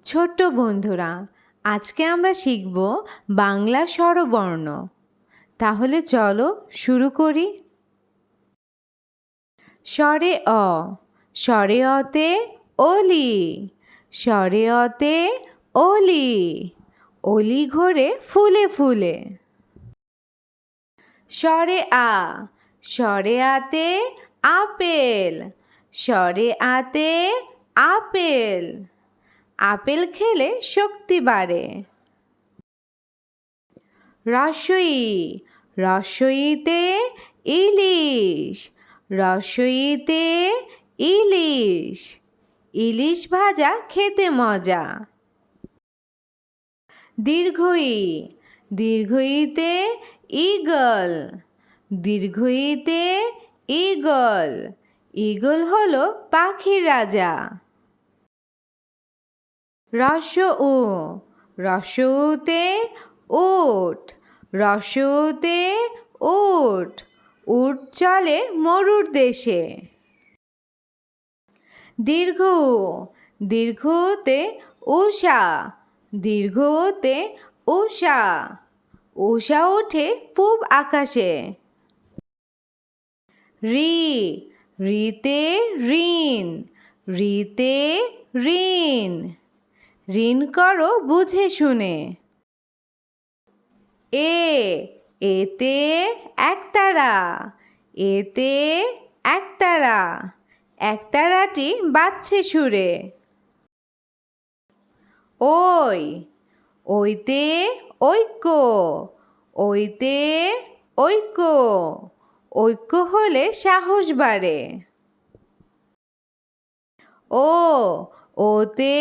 ছোট্ট বন্ধুরা, আজকে আমরা শিখব বাংলা স্বরবর্ণ। তাহলে চলো শুরু করি। স্বরে অ, স্বরে অতে অলি, স্বরে অতে অলি, অলি ঘোরে ফুলে ফুলে। স্বরে আ, স্বরে আতে আপেল, স্বরে আতে আপেল, আপেল খেলে শক্তি বাড়ে। রস্বই, রস্বইতে ইলিশ, রস্বইতে ইলিশ, ইলিশ ভাজা খেতে মজা। দীর্ঘই, দীর্ঘইতে ঈগল, দীর্ঘইতে ঈগল, ঈগল হলো পাখির রাজা। রস্য উ, রস্য উতে উট, রস্য উতে উট, উট চলে মরুর দেশে। দীর্ঘ উ, দীর্ঘ উতে উষা, দীর্ঘ উতে উষা, উষা ওঠে পূব আকাশে। রি, রিতে ঋণ, রিতে ঋণ, ঋণ করো বুঝে শুনে। এ, এতে একতারা, এতে একতারা, একতারাটি বাজছে সুরে। ওই, ওইতে ঐক্য, ওইতে ঐক্য, ঐক্য হলে সাহস বাড়ে। ও, ওতে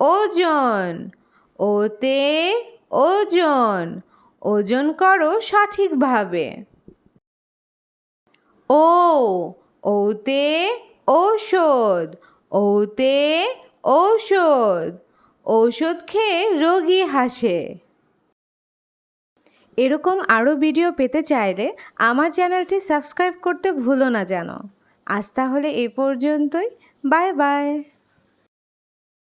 ওজন, ওতে ওজন, ওজন করো সঠিকভাবে। ও, ওতে ঔষধ, ওতে ঔষধ, ঔষধ খেয়ে রোগী হাসে। এরকম আরও ভিডিও পেতে চাইলে আমার চ্যানেলটি সাবস্ক্রাইব করতে ভুলো না যেন। আজ তাহলে এ পর্যন্তই। Bye bye.